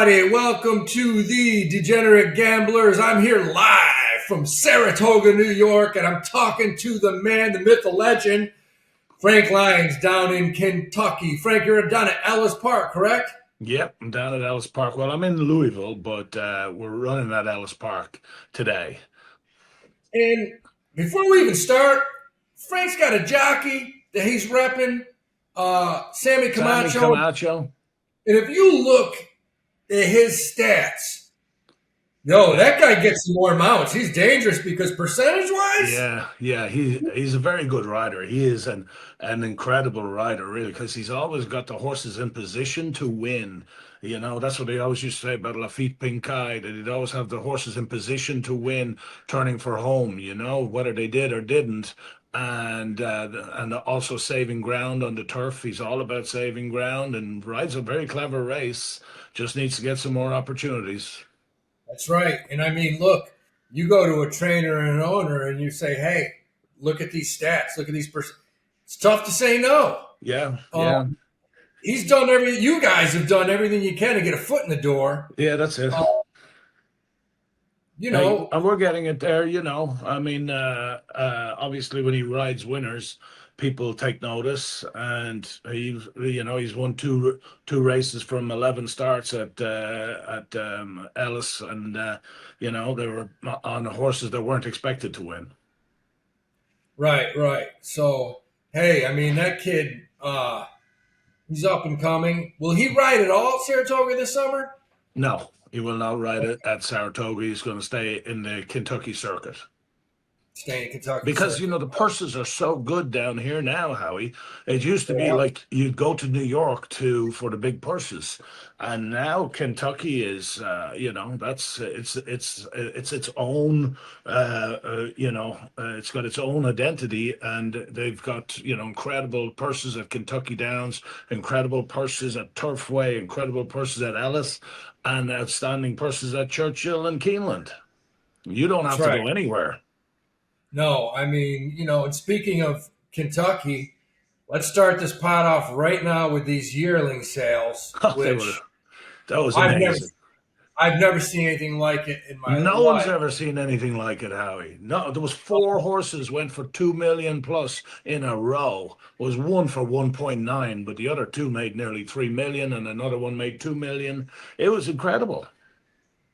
everybody. Welcome to the Degenerate Gamblers. I'm here live from Saratoga, New York, and I'm talking to the man, the myth, the legend, Frank Lyons down in Kentucky. Frank, you're down at Ellis Park, correct? Yep, I'm down at Ellis Park. Well, I'm in Louisville, but we're running at Ellis Park today. And before we even start, Frank's got a jockey that he's repping, Sammy Sammy Camacho. Camacho. And if you look at his stats, yo, that guy gets some more mounts. He's dangerous because percentage-wise, He's a very good rider. He is an incredible rider, really, because he's always got the horses in position to win. That's what they always used to say about Lafitte Pincay, that he'd always have the horses in position to win, turning for home, whether they did or didn't. And also saving ground on the turf. He's all about saving ground and rides a very clever race. Just needs to get some more opportunities. that's right. And I mean, look, you go to a trainer and an owner and you say, hey, look at these stats, look at these It's tough to say no. Yeah, yeah. Um, he's done everything. You guys have done everything you can to get a foot in the door. Yeah, that's it. Uh, you Hey, know, and we're getting it there, I mean, obviously, when he rides winners, people take notice, and he's won two races from 11 starts at Ellis, and they were on horses that weren't expected to win. right, right. So, hey, I mean, that kid, he's up and coming. Will he ride at all at Saratoga this summer? No, he will not ride it at Saratoga. He's going to stay in the Kentucky circuit. Staying in Kentucky Because circuit. the purses are so good down here now, Howie. It used to be Yeah, like you'd go to New York to for the big purses, and now Kentucky is, that's it's its own, it's got its own identity, and they've got incredible purses at Kentucky Downs, incredible purses at Turfway, incredible purses at Ellis, and outstanding purses at Churchill and Keeneland. You don't that's have to right. go anywhere. No, I mean, and speaking of Kentucky, let's start this pot off right now with these yearling sales, They were which That was I've never amazing. I've never seen anything like it in my No one's life. ever seen anything like it, Howie. No, there was four horses went for 2 million plus in a row. Was one for 1.9, but the other two made nearly 3 million, and another one made 2 million. It was incredible.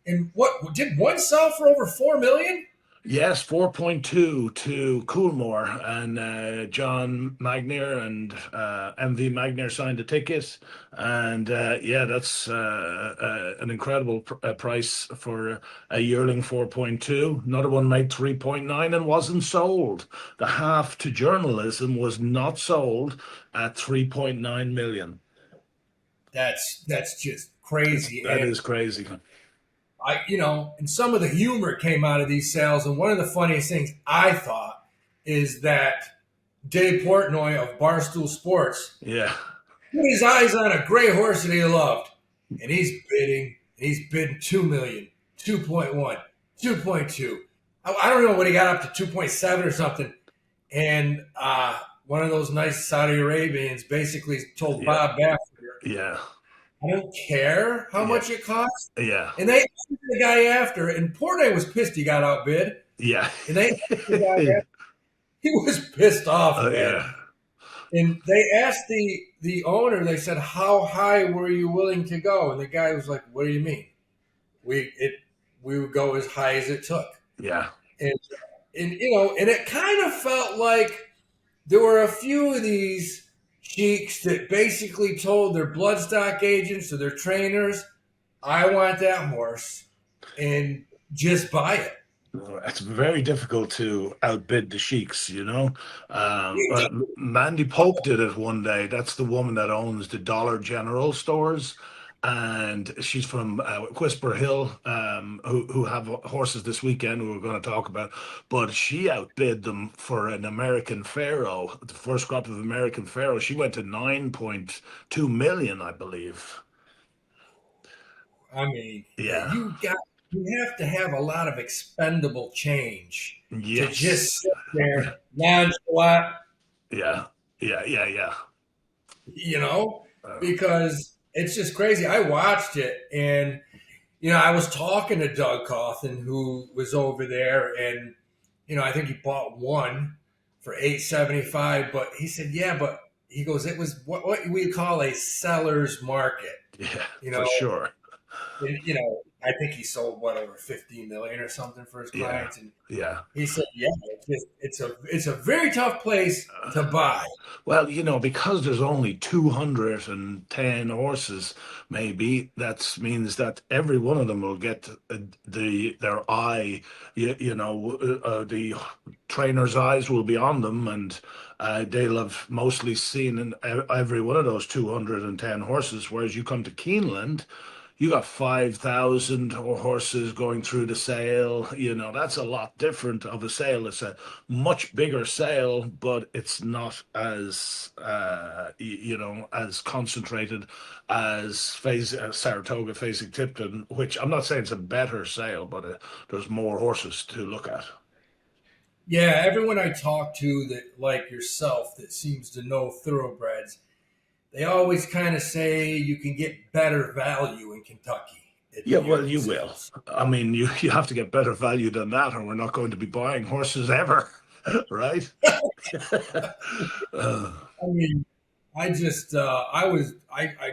And what did one sell for over 4 million? Yes, 4.2 to Coolmore, and John Magnier and MV Magnier signed a ticket. And yeah, that's an incredible price for a yearling 4.2. Another one made 3.9 and wasn't sold. The half to journalism was not sold at 3.9 million. That's just crazy. That And is crazy. and some of the humor came out of these sales. And one of the funniest things I thought is that Dave Portnoy of Barstool Sports Yeah. put his eyes on a gray horse that he loved, and he's bidding 2 million, 2.1, 2.2. I don't know what he got up to 2.7 or something. And one of those nice Saudi Arabians basically told Yeah. Bob Baffert, Yeah. I don't care how Yeah. much it costs. Yeah. And they asked the guy after, and Portnoy was pissed he got outbid. Yeah. And they asked the guy after, he was pissed off, man. Yeah. And they asked the owner, they said, how high were you willing to go? And the guy was like, what do you mean? We it we would go as high as it took. Yeah. And and it kind of felt like there were a few of these sheiks that basically told their bloodstock agents or their trainers, I want that horse and just buy it. It's very difficult to outbid the sheiks. Mandy Pope did it one day. That's the woman that owns the Dollar General stores. And she's from Whisper Hill, who have horses this weekend, who we're going to talk about. But she outbid them for an American Pharaoh, the first crop of American Pharaoh. She went to 9.2 million, I believe. I mean, Yeah. you have to have a lot of expendable change to just Yes. sit there nonchalant, Yeah. Yeah. Yeah. Yeah. you know, Uh, because it's just crazy. I watched it, and I was talking to Doug Cawthon, who was over there, and I think he bought one for 875. But he said, yeah, but he goes, it was what we call a seller's market. Yeah, You for know, sure. and, I think he sold what over 15 million or something for his Yeah, clients, and yeah. he said, yeah, it's a very tough place to buy. Well, because there's only 210 horses, maybe that means that every one of them will get their eye, the trainer's eyes will be on them, and they'll have mostly seen every one of those 210 horses. Whereas you come to Keeneland, you got 5,000 horses going through the sale. That's a lot different of a sale. It's a much bigger sale, but it's not as as concentrated as Saratoga facing Tipton, which I'm not saying it's a better sale, but there's more horses to look at. Yeah, everyone I talk to that like yourself that seems to know thoroughbreds, they always kind of say you can get better value in Kentucky at the Yeah, well, yearling you will. sales. I mean, you have to get better value than that, or we're not going to be buying horses ever, right? Uh, I mean, I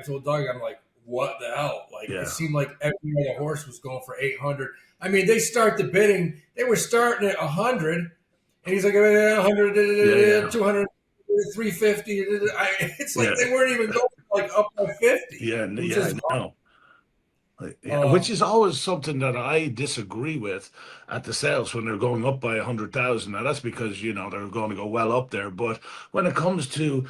told Doug, I'm like, what the hell? Like, it yeah, seemed like every other horse was going for 800. I mean, they start the bidding, they were starting at 100, and he's like, 100, yeah, 200, 350. It's like yeah, they weren't even going like up by 50. yeah, It was yeah. just, No. Yeah, which um, is always something that I disagree with at the sales when they're going up by 100,000. Now that's because, they're going to go well up there. But when it comes to,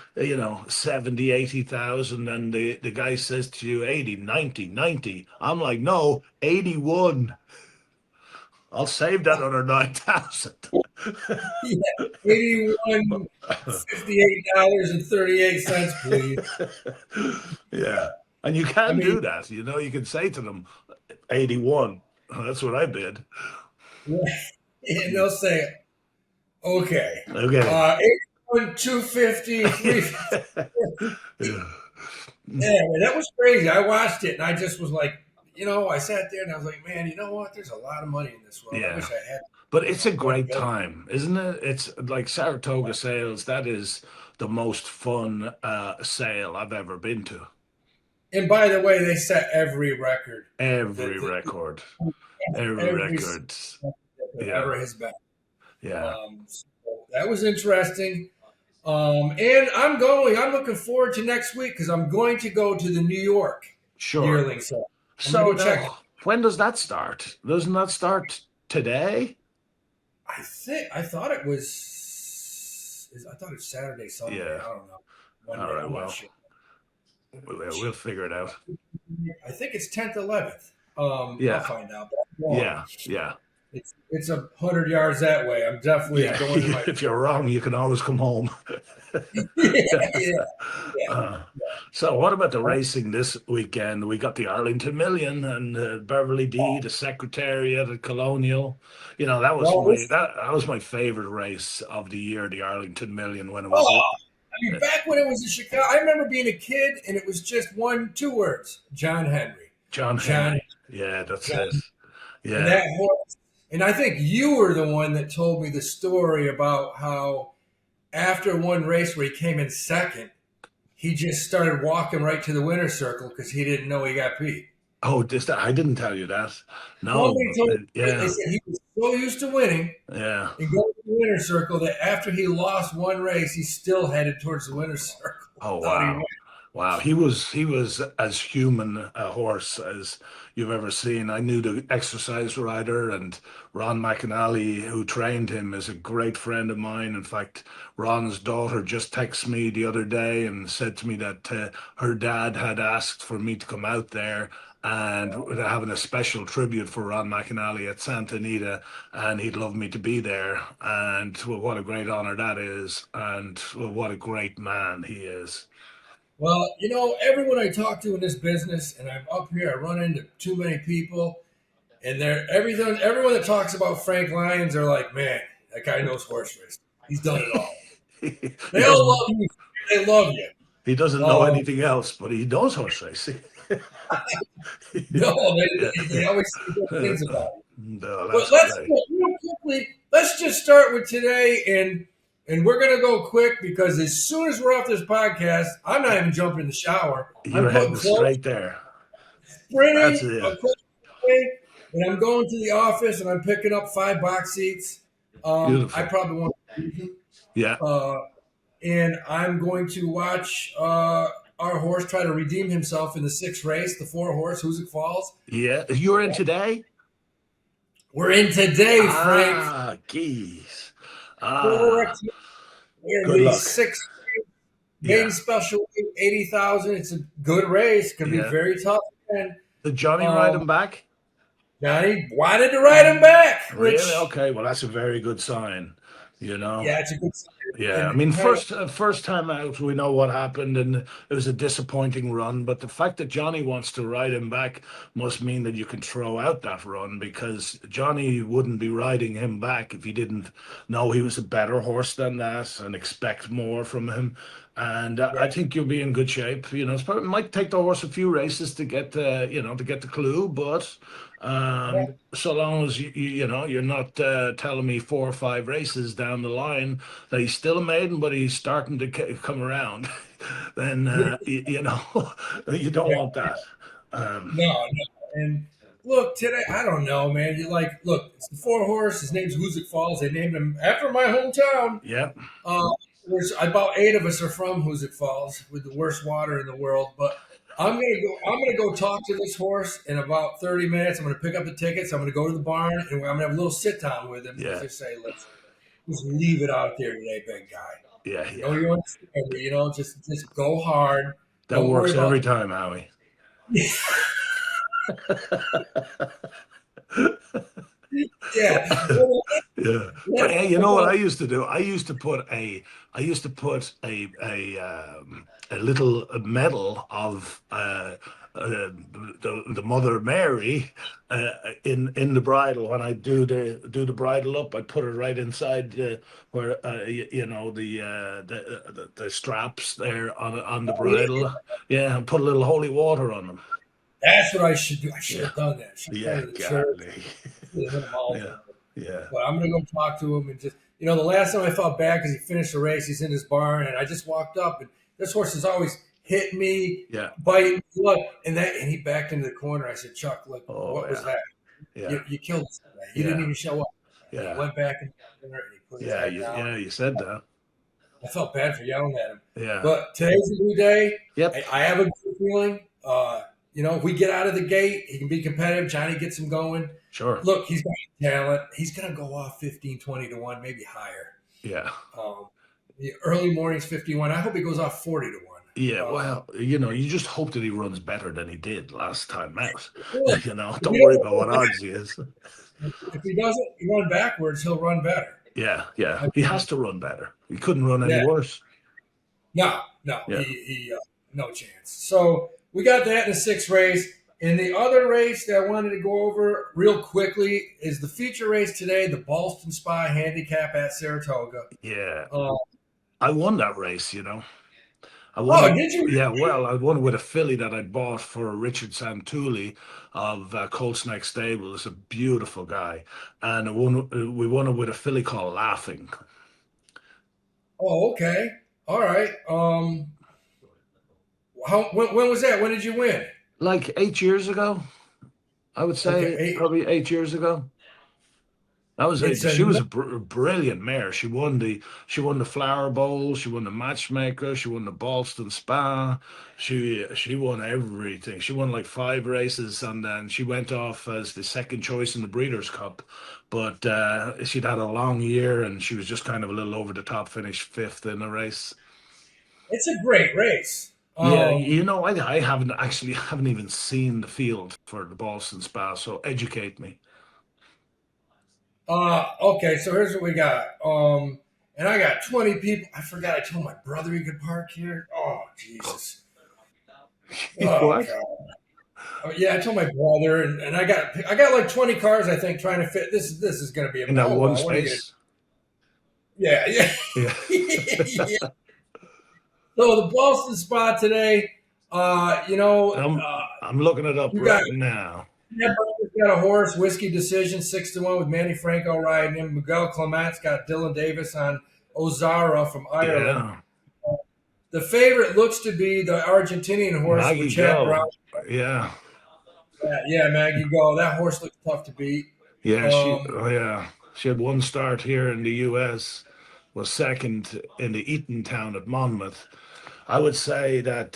70, 80,000, and the guy says to you 80, 90, 90, I'm like, no, 81. I'll save that under 9,000. yeah, $81.58, please. Yeah. And you I can mean, do that. You can say to them, 81. That's what I bid. and they'll say, okay, Okay. 81, 250, 350. Yeah. Yeah, man, that was crazy. I watched it and I just was like, I sat there and I was like, man, you know what? There's a lot of money in this world. I Yeah. wish I had But it's a 1 great million. time, isn't it? It's like Saratoga sales. That is the most fun sale I've ever been to. And by the way, they set every record Every that, that record. Every every record. that there Yeah. ever has been. Yeah. So that was interesting. I'm looking forward to next week because I'm going to go to the New York Sure. yearling sale. I'm going to So go check it. now, when does that start? Doesn't that start today? I thought it's Saturday, Sunday. Yeah. I don't know. All Monday. right. I'm not Well, sure. we'll figure it out. I think it's 10th, 11th. I'll Yeah. find out. But I'm wrong. Yeah. Yeah. It's 100 yards that way. I'm definitely Yeah. going to my. If you're wrong, you can always come home. Yeah, yeah, yeah. Uh, so what about the racing this weekend? We got the Arlington Million and Beverly D, the Secretariat at Colonial. That was Well, my that was my favorite race of the year, the Arlington Million, when it was I mean, back when it was in Chicago, I remember being a kid and it was just two words: John Henry. John John, Henry. Yeah, that's John, it. and Yeah. that horse. And I think you were the one that told me the story about how after one race where he came in second, he just started walking right to the winner's circle because he didn't know he got beat. Oh, I didn't tell you that. No. Somebody told me, they Yeah. said he was so used to winning Yeah. and going to the winner's circle that after he lost one race, he still headed towards the winner's circle. Oh Thought he wow. Wow, he was as human a horse as you've ever seen. I knew the exercise rider, and Ron McAnally, who trained him, is a great friend of mine. In fact, Ron's daughter just texted me the other day and said to me that her dad had asked for me to come out there and they're having a special tribute for Ron McAnally at Santa Anita, and he'd love me to be there. And well, what a great honor that is, and well, what a great man he is. Well, everyone I talk to in this business, and I'm up here, I run into too many people, and everyone that talks about Frank Lyons are like, man, that guy knows horse racing. He's done it all. He They has all love you. They love you. He doesn't know Um, anything else, but he knows horse racing. no, Yeah. they always say good things about it. No, But that's let's great. real quickly. Let's just start with today, and we're gonna go quick because as soon as we're off this podcast, I'm not even jumping in the shower. I'm You're putting heading clothes, straight there. That's sprinting it. across the way, and I'm going to the office and I'm picking up 5 box seats. I Beautiful. probably won't use them. Yeah. Uh, and I'm going to watch our horse try to redeem himself in the sixth race, the 4 horse, Hoosick Falls. Yeah. You're in today? We're in today, Frank. Ah, geez. Correct. Ah, We're in good the luck. sixth maiden Yeah. special, 80,000. It's a good race. It's going to be Yeah. very tough. And Did Johnny ride um, him back? Johnny wanted to ride him back, Really? which, Okay. Well, that's a very good sign, you know? yeah, it's a good sign. Yeah, I And mean, kind of, first time out, we know what happened, and it was a disappointing run. But the fact that Johnny wants to ride him back must mean that you can throw out that run because Johnny wouldn't be riding him back if he didn't know he was a better horse than that and expect more from him. And I yeah, think you'll be in good shape. You know, it might take the horse a few races to get to get the clue, but yeah, so long as you're not telling me 4 or 5 races down the line that he's still a maiden, but he's starting to come around, then you don't yeah. want that. Um, No, no. And look, today, I don't know, man. Look, it's the 4 horse. His name's Hoosick Falls. They named him after my hometown. yeah, Uh, there's about 8 of us are from Hoosick Falls with the worst water in the world. But I'm gonna go talk to this horse in about 30 minutes. I'm gonna pick up the tickets. I'm gonna go to the barn and I'm gonna have a little sit down with him and yeah, just say, let's just leave it out there today, big guy. yeah, I know yeah. you understand, just go hard. That Don't worry works every about time, Howie. yeah. Well, Yeah, but let's hey, you talk know what I about used to do? I used to put a little medal of the Mother Mary in the bridle when I do the bridle up. I put it right inside where the straps there on the bridle. Yeah, and put a little holy water on them. That's what I should do. I should Yeah, have done that. I should have gone yeah, to the church. golly. Hit them all. Yeah, yeah, But I'm gonna go talk to him and just the last time I felt bad because he finished the race, he's in his barn, and I just walked up and this horse has always hit me, yeah. bite me, look, and he backed into the corner. I said, Chuck, look, Oh what was yeah, that? yeah, You killed this guy. You didn't yeah, even show up. And he yeah. went back in the corner and he put his Yeah, head down. you said that. I felt bad for yelling at him. Yeah. But today's a new day. Yep. I have a good feeling. If we get out of the gate, he can be competitive. Johnny gets him going. Sure. Look, he's got talent. He's going to go off 15, 20 to 1, maybe higher. Yeah. The early mornings, 51. I hope he goes off 40 to 1. Yeah. Well, you just hope that he runs better than he did last time out. Look, if Don't he worry doesn't about go what back, odds he is. if he doesn't run backwards, he'll run better. Yeah. Yeah. I He mean, has to run better. He couldn't run any yeah, worse. no, Yeah. no chance. So we got that in the sixth race. And the other race that I wanted to go over real quickly is the feature race today, the Ballston Spa Handicap at Saratoga. Yeah. Uh, I won that race. I won oh, it. did you? Yeah, well, I won it with a filly that I bought for Richard Santulli of Colts Neck Stable. It's a beautiful guy, and we won it with a filly called Laughing. Oh, okay. All right. When was that? When did you win? Like 8 years ago, I would say Okay. probably 8 years ago. That was it. It's a She was a brilliant mare. She won the Flower Bowl. She won the Matchmaker. She won the Ballston Spa. She won everything. She won like 5 races, and then she went off as the second choice in the Breeders' Cup. But she'd had a long year, and she was just kind of a little over the top. Finished fifth in the race. it's a great race. Yeah, I haven't even seen the field for the Ballston Spa. So educate me. Okay, so here's what we got. And I got 20 people. I forgot I told my brother he could park here. Oh, Jesus. Oh What? God. Oh, yeah, I told my brother, and I got like 20 cars. I think trying to fit this. This is going to be a In that oh one well. What are you going to? space? Yeah, yeah, Yeah. yeah. So the Boston spot today, I'm I'm looking it up you got right now. Brother's got a horse, Whiskey Decision, 6-1 with Manny Franco riding him. Miguel Clement's got Dylan Davis on Ozara from Ireland. Yeah, The favorite looks to be the Argentinian horse with Maggie Chad Brown. Go. Yeah, Yeah, Maggie Go. That horse looks tough to beat. yeah, Um, she had one start here in the U.S. Was second in the Eatontown at Monmouth. I would say that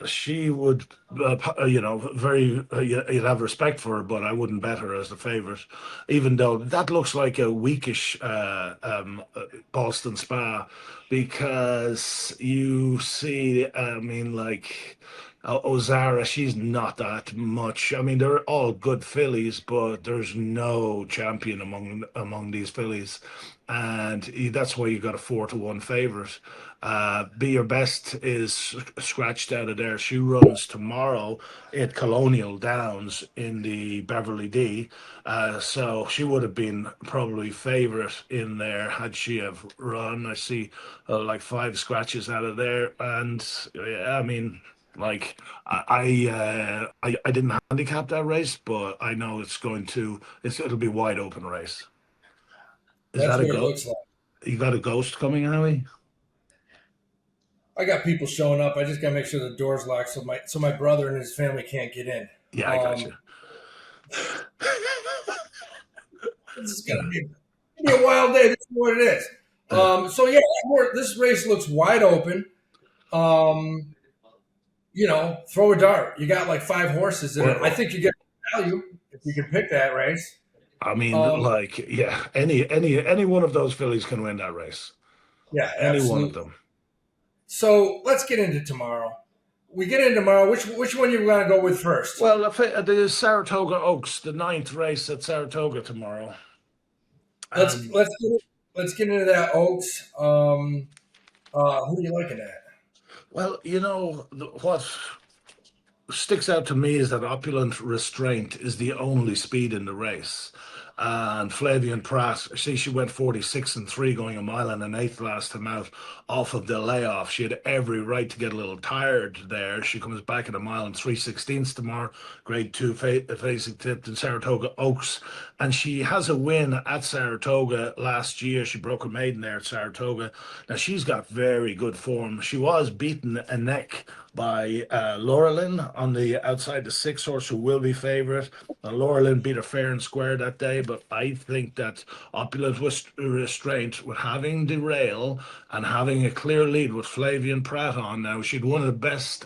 she would, very, you'd have respect for her, but I wouldn't bet her as the favorite, even though that looks like a weakish Boston Spa, because you see, I mean, like. Ozara, she's not that much. I mean, they're all good fillies, but there's no champion among these fillies, and that's why you got a 4-1 favorite. Be Your Best is scratched out of there. She runs tomorrow at Colonial Downs in the Beverly D. So she would have been probably favorite in there had she have run. I see like five scratches out of there, and yeah, I mean. Like I didn't handicap that race, but I know it'll be a wide open race. Is that's that a what it go? looks like. You got a ghost coming, Howie? I got people showing up. I just got to make sure the door's locked so my brother and his family can't get in. Yeah, I got Um, you. this is gonna be a wild day. This is what it is. So yeah, this race looks wide open. Um, throw a dart. You got like five horses in it. I Well, think you get value if you can pick that race. I mean, Um, like, yeah, any one of those fillies can win that race. yeah, Any one of absolutely. them. So let's get into tomorrow. We get into tomorrow. Which one you want to go with first? Well, the Saratoga Oaks, the ninth race at Saratoga tomorrow. Let's Um, let's get, let's get into that Oaks. Who are you liking at? well, what sticks out to me is that opulent restraint is the only speed in the race. And Flavian Pratt, see, she went 46-3 going a mile and an eighth last time out off of the layoff. She had every right to get a little tired there. She comes back at a mile and 3/16 tomorrow, grade two facing tipped in Saratoga Oaks. And she has a win at Saratoga last year. She broke her maiden there at Saratoga. Now she's got very good form. She was beaten a neck by Laurelin on the outside the six horse who will be favourite. Laurelin beat her fair and square that day, but I think that opulent restraint with having the rail and having a clear lead with Flavian Pratt on now, she'd one of the best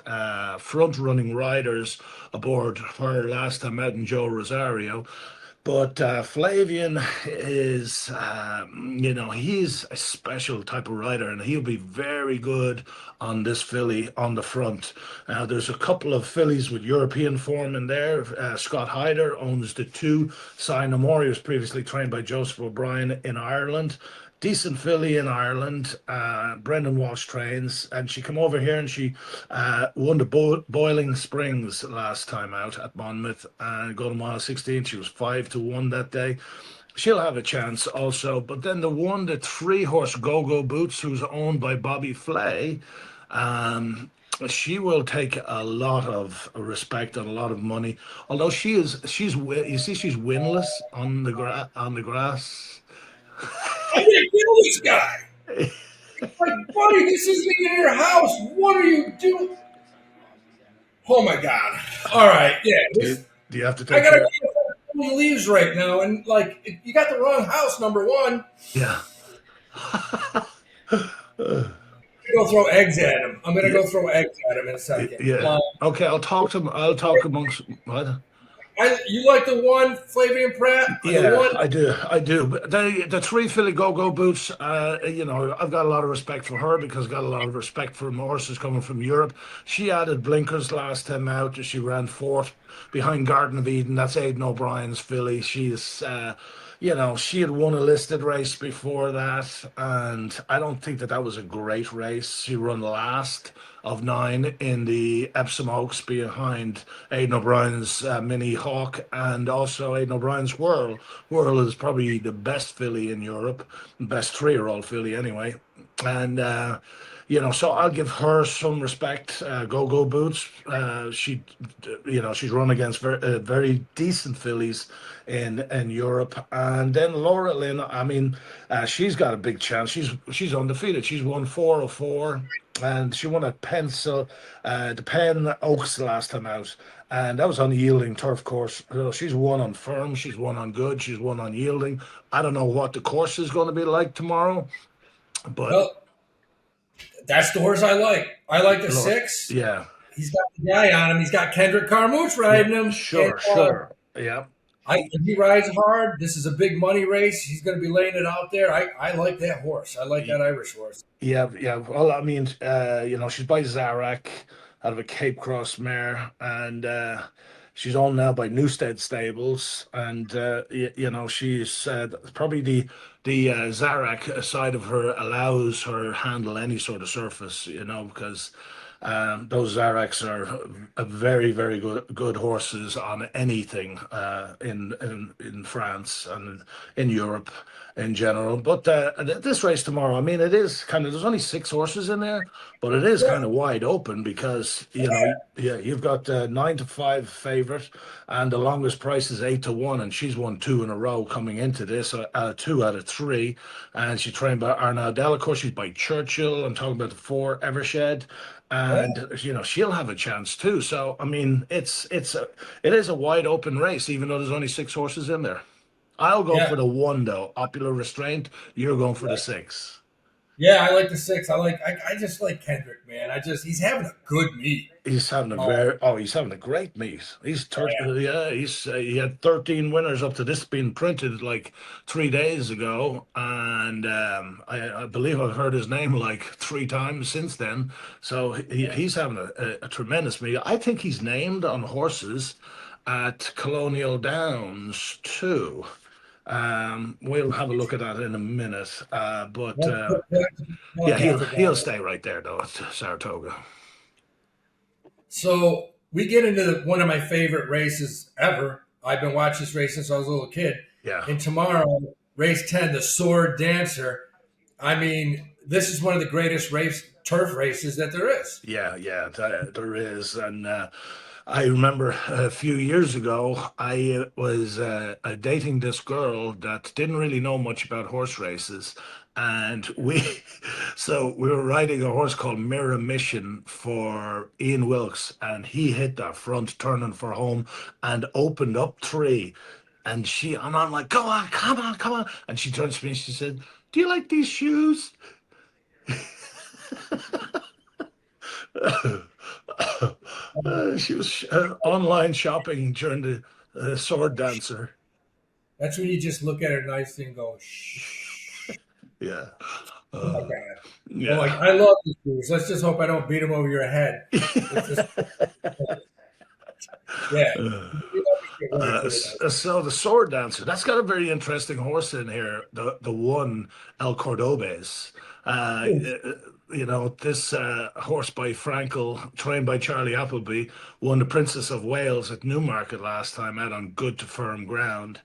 front running riders aboard her last time out in Joe Rosario. But Flavian is, he's a special type of rider, and he'll be very good on this filly on the front. There's a couple of fillies with European form in there. Scott Hyder owns the two. Cy Namori was previously trained by Joseph O'Brien in Ireland. Decent filly in Ireland. Brendan Walsh trains, and she came over here and she won the Boiling Springs last time out at Monmouth and got a mile 16. She was 5-1 that day. She'll have a chance also. But then the three horse Go Go Boots, who's owned by Bobby Flay, um, she will take a lot of respect and a lot of money. Although you see, she's winless on the grass. I'm gonna kill this guy. Like, buddy, this isn't even your house. What are you doing? Oh my god! All right, yeah, Do you have to I take gotta care? go before he leaves right now, and like, you got the wrong house. Number one, Yeah. I'm gonna go throw eggs at him. I'm gonna Yeah, go throw eggs at him in a second. yeah. Okay, I'll talk to him. I'll talk amongst what? You like the one Flavian Pratt? The Yeah, one? I do. I do. But the three Philly Go-Go boots, I've got a lot of respect for her because I've got a lot of respect for horses coming from Europe. She added blinkers last time out. She ran fourth behind Garden of Eden. That's Aidan O'Brien's filly. She had won a listed race before that, and I don't think that was a great race. She run last of nine in the Epsom Oaks behind Aidan O'Brien's Mini Hawk and also Aidan O'Brien's Whirl. Whirl is probably the best filly in Europe, best 3-year-old filly anyway. And So I'll give her some respect. Go Boots. She's run against very decent fillies in Europe, and then Laura Lynn. I mean, she's got a big chance. She's undefeated. She's won 404, and she won at the Penn Oaks the last time out, and that was on a yielding turf course. She's won on firm. She's won on good. She's won on yielding. I don't know what the course is going to be like tomorrow, but Well, that's the horse I like. I like the Lord, 6. yeah. He's got the guy on him. He's got Kendrick Carmouche Yeah, riding him, and sure. Yeah, he rides hard. This is a big money race. He's going to be laying it out there. I like that horse. I like that Irish horse. yeah. Well, I mean, she's by Zarak out of a Cape Cross mare, and she's owned now by Newstead Stables, and she's probably the Zarak side of her allows her handle any sort of surface, because those Zaraks are very, very good horses on anything in France and in Europe in general. But this race tomorrow, I mean, it is kind of there's only 6 horses in there, but it is Yeah, kind of wide open because yeah, you've got 9-5 favorite, and the longest price is 8-1, and she's won 2 in a row coming into this, 2 out of 3, and she's trained by Arnaud Delacour. She's by Churchill. I'm talking about the 4 Evershed, yeah, and she'll have a chance too. So I mean, it is a wide open race, even though there's only 6 horses in there. I'll go yeah. for the 1 though, Ocular Restraint. You're going for the 6. Yeah, I like the 6. I just like Kendrick, man. He's having a good meet. He's having a great meet. He had 13 winners up to this being printed like 3 days ago, and I believe I've heard his name like 3 times since then. So he's having a tremendous meet. I think he's named on horses at Colonial Downs too. We'll have a look at that in a minute. But yeah, Yeah, I he'll forgot. stay right there though at Saratoga. So we get into one of my favorite races ever. I've been watching this race since I was a little kid. Yeah. And tomorrow, race 10, the Sword Dancer. I mean, this is one of the greatest turf races that there is. Yeah, there is. And I remember a few years ago, I was dating this girl that didn't really know much about horse races. And so we were riding a horse called Mirror Mission for Ian Wilkes, and he hit that front turning for home and opened up 3. And I'm like, go on, come on, come on. And she turns to me and she said, do you like these shoes? She was online shopping during the sword dancer. That's when you just look at her nicely and go, shh. Yeah. Oh my Uh, God. Oh my, yeah. I love these dudes. Let's just hope I don't beat them over your head. It's just, yeah. You know, get ready for tonight. So the sword dancer, that's got a very interesting horse in here. The one El Cordobes. Uh, uh, this horse by Frankel, trained by Charlie Appleby, won the Princess of Wales at Newmarket last time out on good to firm ground,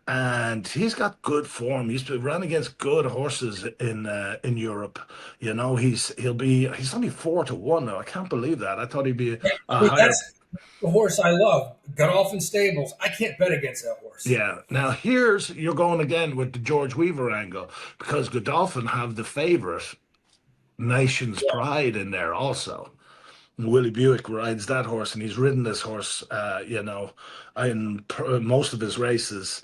and he's got good form. He's been run against good horses in Europe. He's only 4-1 now. I can't believe that. I thought he'd be a I mean, higher. that's the horse I love. Godolphin Stables. I can't bet against that horse. Yeah. Now you're going again with the George Weaver angle because Godolphin have the favorite Nation's Pride in there also. Willie Buick rides that horse, and he's ridden this horse, in most of his races.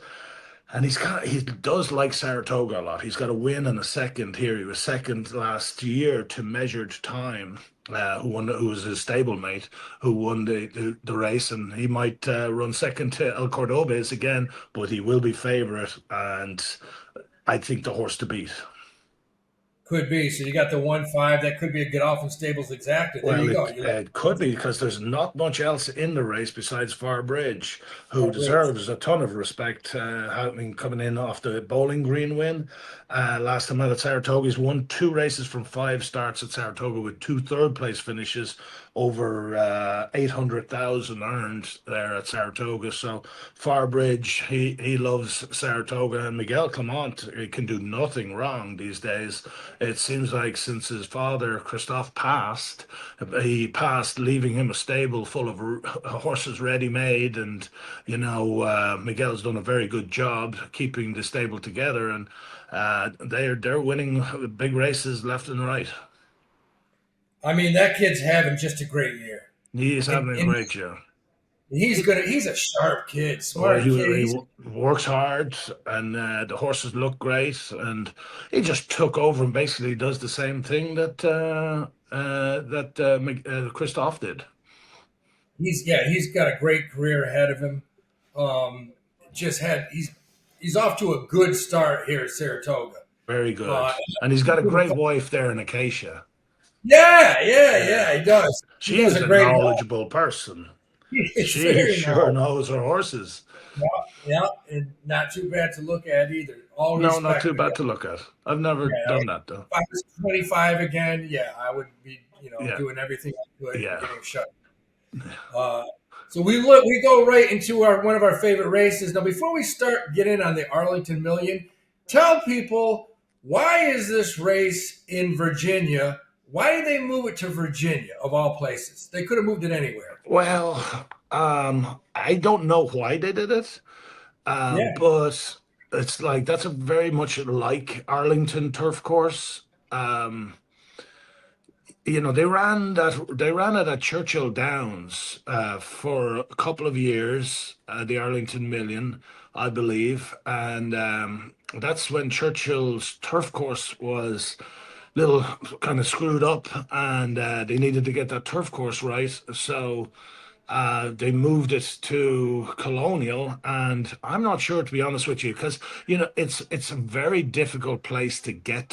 And he does like Saratoga a lot. He's got a win and a second here. He was second last year to Measured Time, who was his stablemate, who won the race, and he might run second to El Cordobes again, but he will be favourite, and I think the horse to beat. Could be. So you got the 1-5. That could be a Godolphin Stables exacta. There Well, you go. it, You like it could be because there's not much else in the race besides Farbridge, who Bridge. deserves a ton of respect, having coming in off the Bowling Green win. Last time out at Saratoga, he's won 2 races from 5 starts at Saratoga with 2 third-place finishes, over 800,000 earned there at Saratoga. So Farbridge, he loves Saratoga, and Miguel Clement, he can do nothing wrong these days. it seems like since his father Christophe passed, he passed, leaving him a stable full of horses ready made, and Miguel's done a very good job keeping the stable together, and they're winning big races left and right. I mean, that kid's having just a great year, He's and, having a and great year. he's gonna. He's a sharp kid, Well, smart kid. He's works hard, and the horses look great, and he just took over and basically does the same thing that Christoph did. he's got a great career ahead of him. Um, just had he's off to a good start here at Saratoga. Very Uh, good, and he's got a great wife there in Acacia. yeah, Yeah, he does. He she does is a a great job. knowledgeable person. It's She very sure knowledgeable. knows her horses. Yeah, yeah, and not too bad to look at either. All No, not respect too to the guy. bad to look at. I've never Yeah, done if that though. I was 25 again, yeah, I would be, Yeah, doing everything I could and yeah. getting shut. Uh, so we go right into our one of our favorite races. Now, before we start getting on the Arlington Million, tell people why is this race in Virginia? Why did they move it to Virginia of all places? They could have moved it anywhere. Well, I don't know why they did it. Yeah, But it's like that's a very much like Arlington turf course. Um, they ran it at Churchill Downs for a couple of years, the Arlington Million, I believe, and that's when Churchill's turf course was little kind of screwed up, and they needed to get that turf course right. So they moved it to Colonial, and I'm not sure, to be honest with you, because it's a very difficult place to get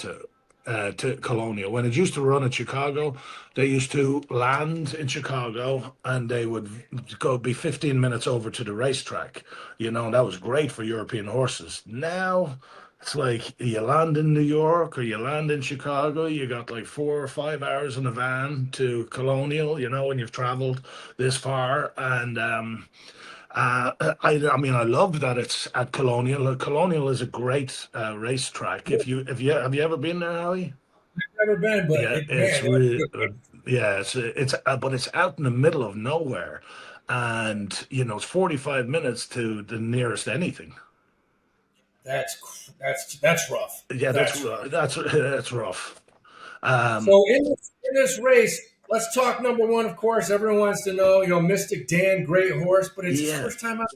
to Colonial. When it used to run at Chicago, they used to land in Chicago, and they would go be 15 minutes over to the racetrack. And that was great for European horses. Now. It's like you land in New York or you land in Chicago, you got like 4 or 5 hours in a van to Colonial, when you've traveled this far. And I mean, I love that it's at Colonial. Colonial is a great racetrack. If you have you ever been there, Howie? never been, but Yeah, it's man, that's really good. yeah, but it's out in the middle of nowhere, and it's 45 minutes to the nearest anything. That's rough. Yeah, that's That's rough. that's rough. Um, So in this race, let's talk number one. Of course, everyone wants to know, Mystic Dan, great horse, but it's his yeah, first time out.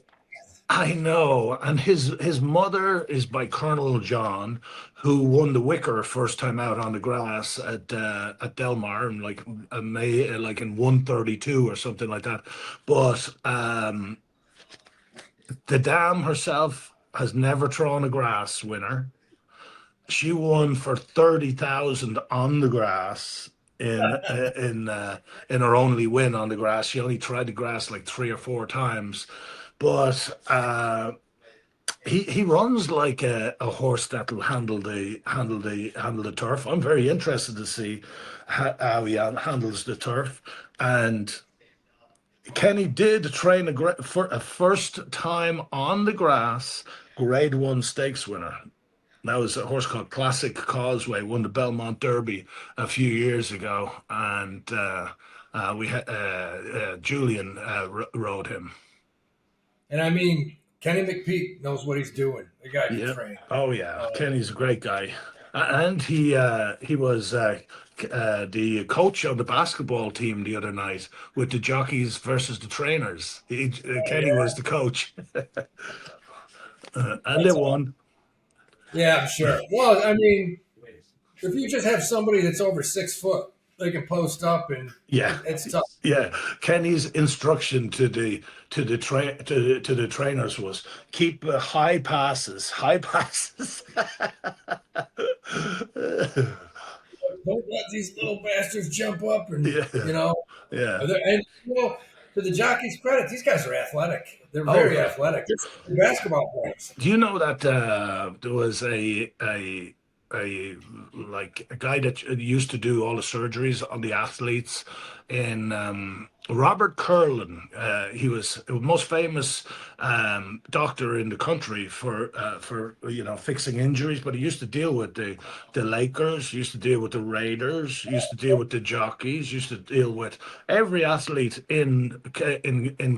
I know. And his mother is by Colonel John, who won the Wicker first time out on the grass at Del Mar, in like May, like in 132 or something like that. But the dam herself has never thrown a grass winner. She won for 30,000 on the grass in her only win on the grass. She only tried the grass like 3 or 4 times, but he runs like a horse that'll handle the turf. I'm very interested to see how he handles the turf. And Kenny did train for a first time on the grass, Grade One stakes winner. That was a horse called Classic Causeway, won the Belmont Derby a few years ago, and we had Julian rode him. And I mean, Kenny McPeak knows what he's doing. The guy can Yeah. train. Oh yeah. Uh, Kenny's a great guy, and he was the coach of the basketball team the other night with the jockeys versus the trainers. Kenny was the coach, and they that's won. yeah, I'm sure. Well, I mean, if you just have somebody that's over 6 foot, they can post up, and Yeah. it's tough. Yeah, Kenny's instruction to the trainers was keep high passes. Don't let these little bastards jump up, and Yeah, yeah. and to the jockeys' credit, these guys are athletic. They're Oh, very athletic. They're basketball players. do you know that there was a like a guy that used to do all the surgeries on the athletes in Robert Curlin. He was the most famous doctor in the country for fixing injuries. But he used to deal with the Lakers, used to deal with the Raiders, used to deal with the jockeys, used to deal with every athlete in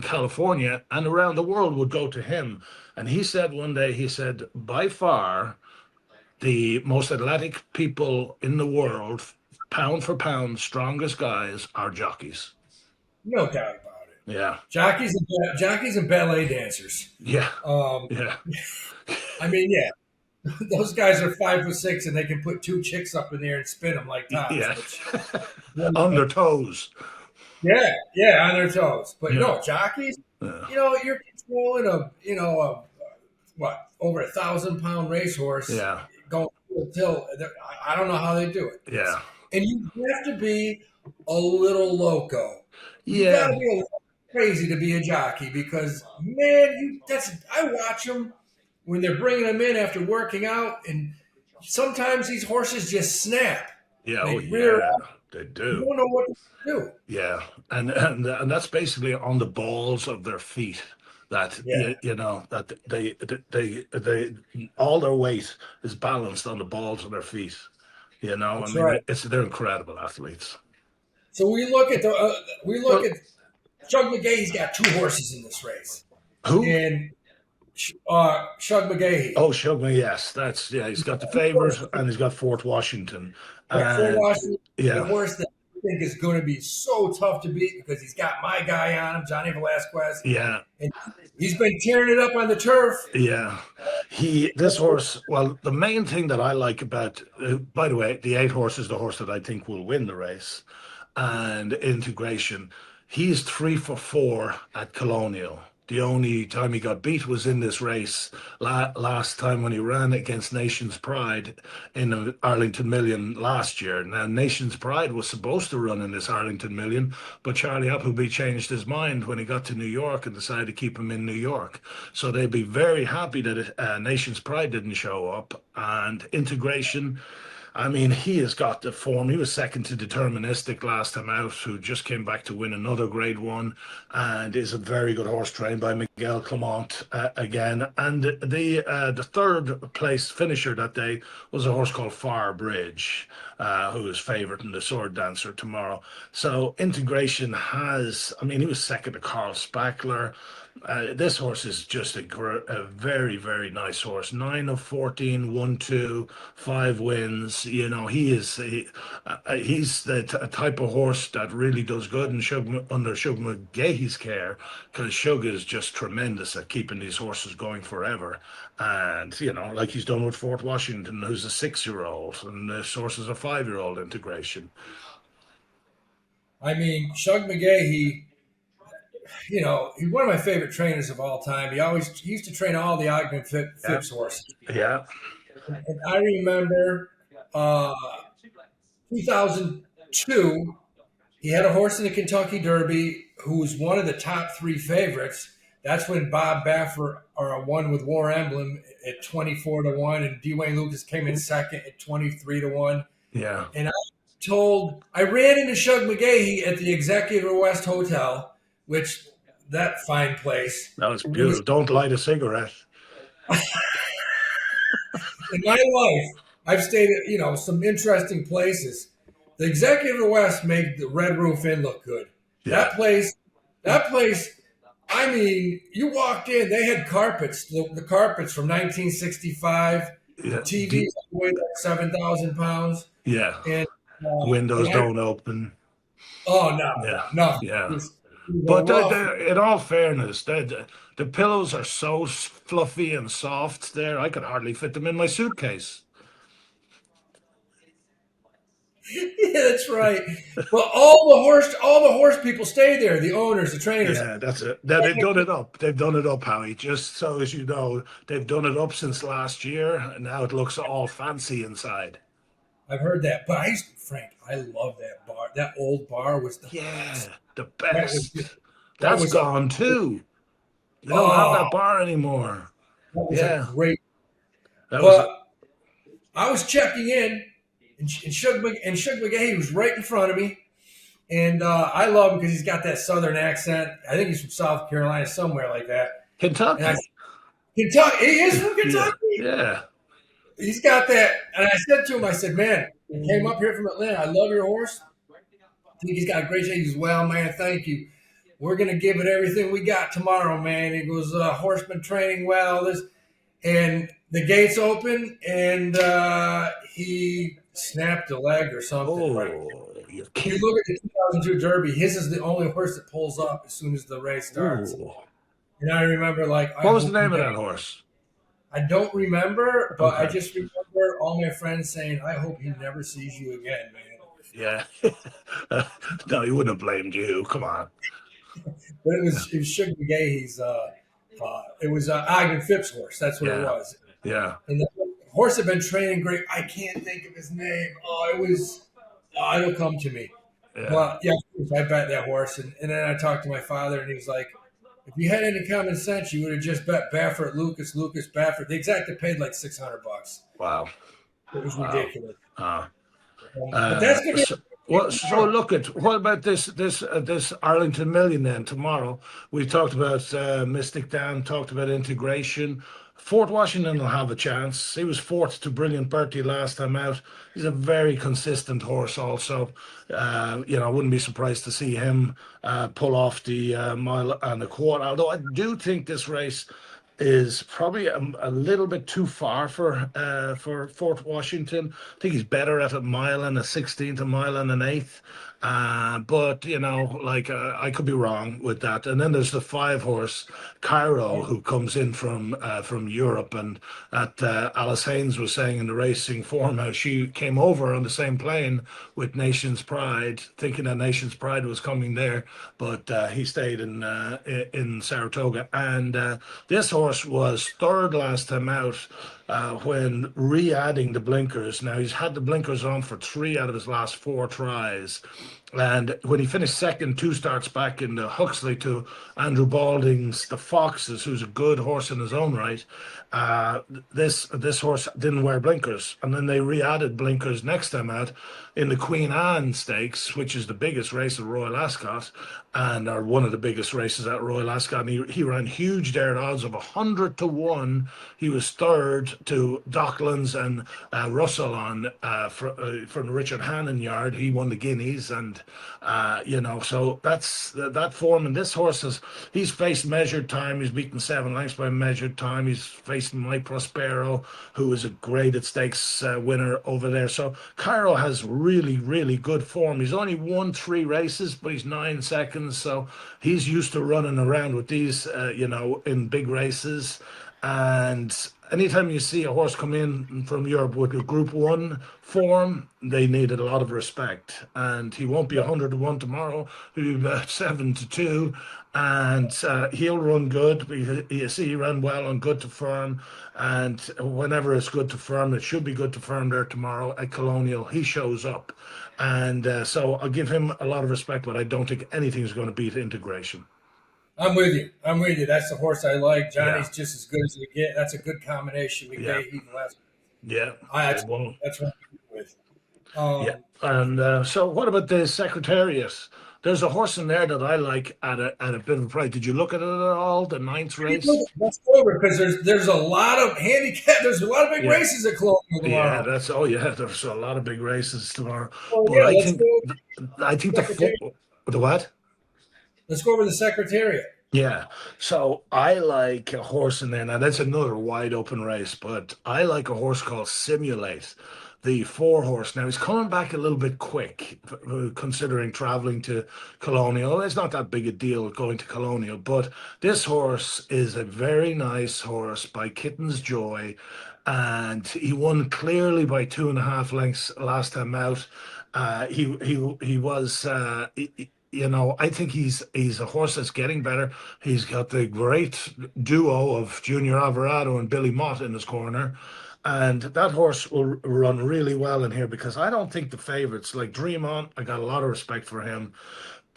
California and around the world would go to him. And he said one day, he said, by far the most athletic people in the world, pound for pound, strongest guys are jockeys. No doubt about it. Yeah. Jockeys and ballet dancers. Yeah, Um, yeah, I mean, yeah, those guys are 5'6" and they can put two chicks up in there and spin them like tops. yeah. Which, On their toes. yeah, yeah, on their toes. But Yeah, no, jockeys. yeah, You're controlling a what over 1,000 pound racehorse yeah, going till I don't know how they do it. yeah, And you have to be a little loco. You got to yeah, be a little crazy to be a jockey because man, I watch them when they're bringing them in after working out, and sometimes these horses just snap. yeah. Oh, They rear yeah, up. they You do. don't know what to do. Yeah, and that's basically on the balls of their feet. That Yeah, that they all their weight is balanced on the balls of their feet. I that's mean, right. they're incredible athletes. So we look Well, at Shug McGahee's got two horses in this race, who? and Shug McGahee. Oh, Shugman, yes, that's yeah. He's got the favors and he's got Fort Washington, Yeah, Fort and Washington, the yeah, horse that I think is going to be so tough to beat because he's got my guy on him, Johnny Velasquez, yeah, and he's been tearing it up on the turf. yeah. This horse. Well, the main thing that I like about, by the way, the 8 horse is the horse that I think will win the race, and integration. He's 3 for 4 at Colonial. The only time he got beat was in this race last time when he ran against Nation's Pride in the Arlington Million last year. Now, Nation's Pride was supposed to run in this Arlington Million, but Charlie Appleby changed his mind when he got to New York and decided to keep him in New York. So they'd be very happy that Nation's Pride didn't show up. And integration, I mean, he has got the form. He was second to Deterministic last time out, who just came back to win another Grade One, and is a very good horse trained by Miguel Clement again. And the third place finisher that day was a horse called Far Bridge, who is favourite in the Sword Dancer tomorrow. So integration has. I mean, he was second to Carl Spackler. This horse is just a very, very nice horse. 9 of 14, 1, 2, 5 wins. He's the type of horse that really does good under Shug McGahee's care because Shug is just tremendous at keeping these horses going forever. And, like he's done with Fort Washington, who's a 6-year-old, and this horse is a 5-year-old integration. I mean, Shug McGahee, he's one of my favorite trainers of all time. He used to train all the Ogden Yeah, Phipps horses. yeah, And I remember 2002, he had a horse in the Kentucky Derby who was one of the top three favorites. That's when Bob Baffert won with War Emblem at 24-1, and Dwayne Lucas came in second at 23-1. yeah. And I ran into Shug McGahee at the Executive West Hotel, which that fine place. That was It was beautiful. Don't light a cigarette. in my life. I've stayed at some interesting places. The Executive West made the Red Roof Inn look good. Yeah, That place. I mean, you walked in, they had carpets, the carpets from 1965. The yeah, TVs weighed like 7,000 pounds, yeah. and Windows don't open. oh no, Yeah, no, yeah. it was a But rough. in all fairness, the pillows are so fluffy and soft there, I could hardly fit them in my suitcase. Yeah, that's right. But all the horse people stay there. The owners, the trainers. Yeah, that's it. Now, they've done it up. They've done it up, Howie. Just so as you know, they've done it up since last year, and now it looks all fancy inside. I've heard that, but Frank, I love that bar. That old bar was the best. Yeah, the That was best. that That's was a gone too. They don't have oh, that bar anymore. that was a Yeah, great. that was But I was checking in, and Shug McGahee was right in front of me, And I love him because he's got that southern accent. I think he's from South Carolina, somewhere like that. And I Kentucky. Kentucky, he is from Yeah, Kentucky. yeah. He's got that. And I said to him, I said, man, he came up here from Atlanta. I love your horse. I think he's got a great shape. He goes, well, man, thank you. We're gonna give it everything we got tomorrow, man. He goes, horseman training well. This and the gates open, and he snapped a leg or something. Right. Oh, you're If you kidding. look at the 2002 Derby, his is the only horse that pulls up as soon as the race starts. Ooh. And I remember, like, I What was the hope he name of does. that horse? I don't remember, but I Okay. just remember all my friends saying, I hope he never sees you again, man. Yeah. No, he wouldn't have blamed you. Come on. But it Yeah. was Sugar McGahee's. It was Ogden Phipps' horse. That's what it Yeah. was. Yeah. And the horse had been training great. I can't think of his name. Oh, it was. Oh, it'll come to me. Yeah. But yeah, I bet that horse, and then I talked to my father, and he was like, "If you had any common sense, you would have just bet Baffert, Lucas Baffert. The exacta paid like $600. Wow. It was Wow. ridiculous. Uh, But that's gonna be so, well, so tomorrow. look at what about this Arlington Million then tomorrow? We talked about Mystic Dan, talked about integration. Fort Washington will have a chance. He was fourth to Brilliant Bertie last time out. He's a very consistent horse, also. I wouldn't be surprised to see him pull off the mile and a quarter. Although I do think this race is probably a little bit too far for Fort Washington. I think he's better at a mile and a 16th, a mile and an eighth. But I could be wrong with that. And then there's the five horse Cairo who comes in from Europe, and that Alice Haynes was saying in the racing form how she came over on the same plane with Nation's Pride, thinking that Nation's Pride was coming there, but he stayed in Saratoga. And this horse was third last time out when re-adding the blinkers. Now he's had the blinkers on for three out of his last four tries. And when he finished second, two starts back in the Huxley to Andrew Balding's The Foxes, who's a good horse in his own right, uh, this horse didn't wear blinkers. And then they re-added blinkers next time out in the Queen Anne Stakes, which is the biggest race at Royal Ascot, and or one of the biggest races at Royal Ascot. And he ran huge there at odds of 100 to 1. He was third to Docklands and Russell from the Richard Hannon yard. He won the Guineas, and so that's that form. And this horse he's faced measured time. He's beaten 7 lengths by measured time. He's faced My Prospero, who is a graded stakes winner over there. So Cairo has really, really good form. He's only won 3 races, but he's 9 seconds. So he's used to running around with these, in big races. And anytime you see a horse come in from Europe with a Group One form, they needed a lot of respect. And he won't be 100 to 1 tomorrow. He'll be about 7 to 2, and he'll run good. You see, he ran well on good to firm, and whenever it's good to firm, it should be good to firm there tomorrow at Colonial. He shows up, and so I'll give him a lot of respect, but I don't think anything's going to beat integration. I'm with you. I'm with you. That's the horse I like. Yeah, Johnny's just as good as you get. That's a good combination. yeah, McGahee, Les. yeah. That's Well, that's what I'm with. yeah, Um, and so what about the Secretariat? There's a horse in there that I like at a bit of a price. Did you look at it at all? The ninth race? let's go over because there's a lot of handicap. There's a lot of big Yeah, races at Colonial yeah. tomorrow. There's a lot of big races tomorrow. So But yeah, I let's think go I think Secretariat. the what? Let's go over the Secretariat. Yeah. So I like a horse in there. Now that's another wide open race, but I like a horse called Simulate, the four horse. Now he's coming back a little bit quick, considering traveling to Colonial. It's not that big a deal going to Colonial, but this horse is a very nice horse by Kitten's Joy, and he won clearly by 2.5 lengths last time out. He was. I think he's a horse that's getting better. He's got the great duo of Junior Alvarado and Billy Mott in his corner. And that horse will run really well in here because I don't think the favorites, like Dream On, I got a lot of respect for him.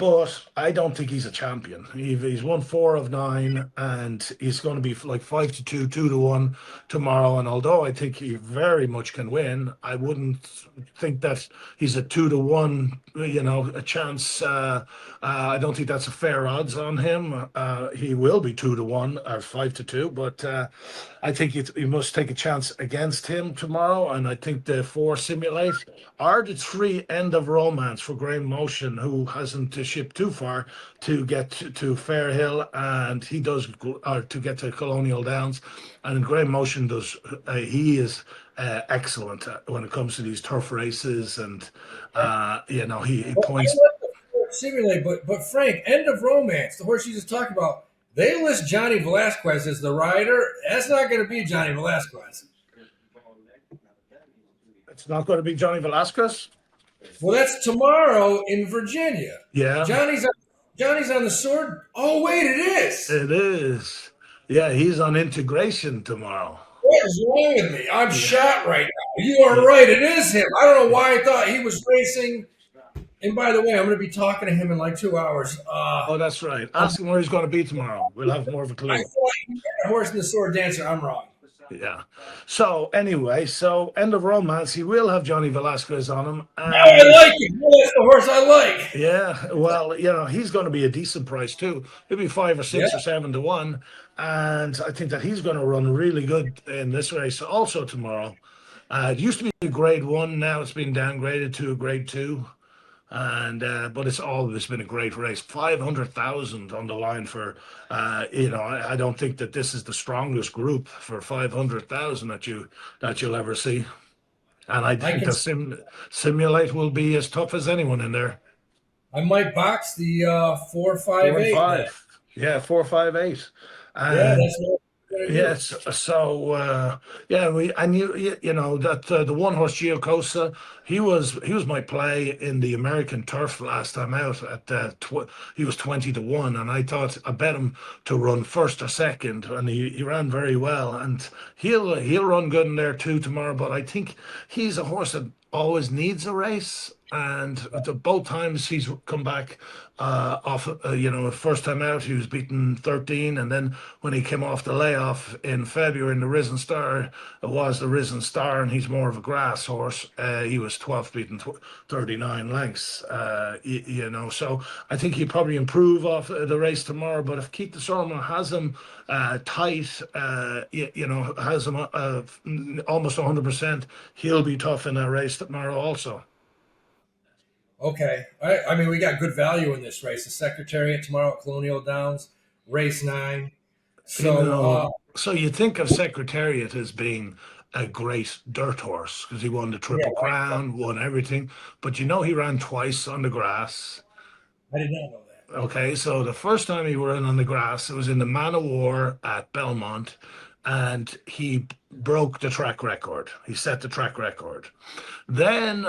but I don't think he's a champion. He's won 4 of 9, and he's going to be like 5-2, 2-1 tomorrow. And although I think he very much can win, I wouldn't think that he's a 2-1, a chance. I don't think that's a fair odds on him. He will be 2-1 or 5-2, but I think you must take a chance against him tomorrow. And I think the 4 simulate are the 3 end of romance for Graham Motion, who hasn't to ship too far to get to Fairhill, and he does, or to get to Colonial Downs. And Graham Motion does, he is excellent when it comes to these turf races, and he Well, I points. like the Ford simulate, but Frank, end of romance. The horse you just talked about. They list Johnny Velasquez as the rider. That's not going to be Johnny Velasquez. It's not going to be Johnny Velasquez. Well, that's tomorrow in Virginia. Yeah, Johnny's on the sword. Oh wait, it is. it is. Yeah, he's on integration tomorrow. What is wrong with me? I'm Yeah, shot right now. You are yeah. right. It is him. I don't know why I thought he was racing. And by the way, I'm going to be talking to him in like 2 hours. Oh, that's right. Ask him where he's going to be tomorrow. We'll have more of a I clue. thought he had a horse in the sword dancer. I'm wrong. Yeah. So anyway, end of romance. He will have Johnny Velasquez on him, Now I and like him. Well, that's the horse I like. yeah, well, he's going to be a decent price too. He'll be 5 or 6 or 7-1, and I think that he's going to run really good in this race also tomorrow. It used to be a Grade 1, now it's been downgraded to a Grade 2. And but it's always been a great race. 500,000 on the line for I don't think that this is the strongest group for 500,000 that you'll ever see. And I I think can. the simulate will be as tough as anyone in there. I might box the four, Four five, and eight. Then. five, yeah, 4-5-8, Yeah, and that's what I'm going to do. yes, so yeah, we I knew that the one horse Giacosa, he was my play in the American Turf last time out at he was 20-1, and I thought I bet him to run first or second, and he ran very well, and he'll run good in there too tomorrow. But I think he's a horse that always needs a race. And both times he's come back off, first time out he was beaten 13, and then when he came off the layoff in February in the Risen Star, it was the Risen Star, and he's more of a grass horse. He was 12th, beaten 39 lengths. So I think he'll probably improve off the race tomorrow. But if Keith de Sorma has him tight, has him almost 100%, he'll be tough in that race tomorrow also. Okay. I mean, we got good value in this race. The Secretariat tomorrow at Colonial Downs, race 9. You So, know, so you think of Secretariat as being a great dirt horse because he won the yeah, Triple Crown, won everything, but he ran twice on the grass. I did not know that. Okay, so the first time he ran on the grass, it was in the Man of War at Belmont, and he broke the track record. He set the track record. Then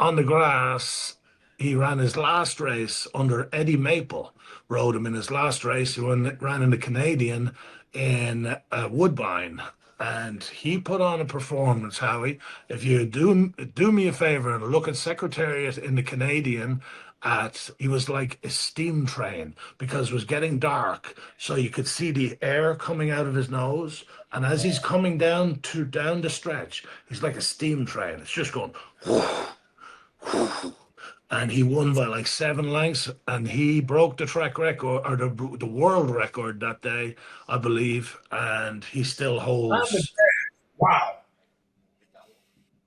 on the grass, he ran his last race under Eddie Maple. Rode him in his last race. He ran in the Canadian in Woodbine, and he put on a performance. Howie, if you do me a favor and look at Secretariat in the Canadian. He was like a steam train because it was getting dark, so you could see the air coming out of his nose. And as he's coming down the stretch, he's like a steam train. It's just going, and he won by like 7 lengths, and he broke the track record or the world record that day, I believe, and he still On the holds. grass. Wow.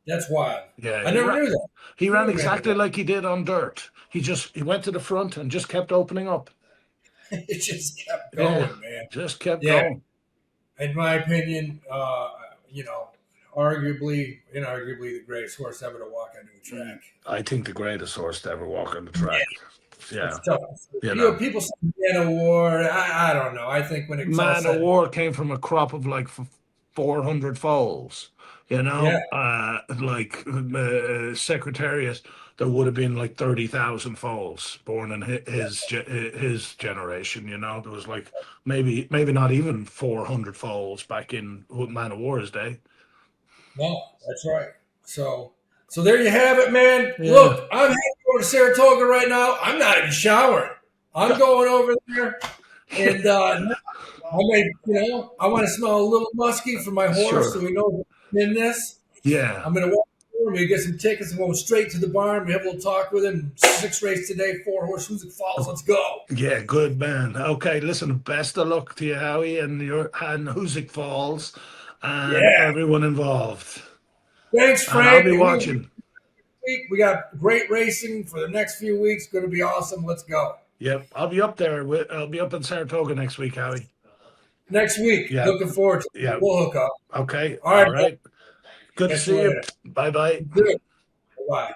That's wild. Yeah, I never knew that. he I ran never ran exactly like he did on dirt. He went to the front and just kept opening up. it just kept Yeah, going, man. just kept Yeah. going. In my opinion, arguably, inarguably, the greatest horse ever to walk onto a track. I think the greatest horse to ever walk on the track. Yeah, It's tough. you know, People say Man of War. I don't know. I think when it's all Man of said, War came from a crop of like 400 foals. yeah, Secretariat, there would have been like 30,000 foals born in his generation. There was like maybe not even 400 foals back in Man of War's day. no, that's right. So there you have it, man. Yeah. Look, I'm happy going to Saratoga right now. I'm not even showering. I'm going over there, and I want to smell a little musky for my horse, Sure. so we know what's in this. Yeah. I'm going to walk over. We get some tickets and go straight to the barn. We have a little talk with him. 6 race today, 4-horse Hoosick Falls. Let's go. Yeah, good man. Okay, listen, best of luck to you, Howie, and Hoosick Falls and Yeah. everyone involved. Thanks, And I'll Frank. be And watching. we got great racing for the next few weeks. Going to be awesome. Let's go. Yep, I'll be up there. I'll be up in Saratoga next week, Howie. Next week. Yeah, Looking forward to it. yeah. We'll hook up. Okay, All all right, bud. right. Good to Catch you see you. later. Bye bye. Good. Bye.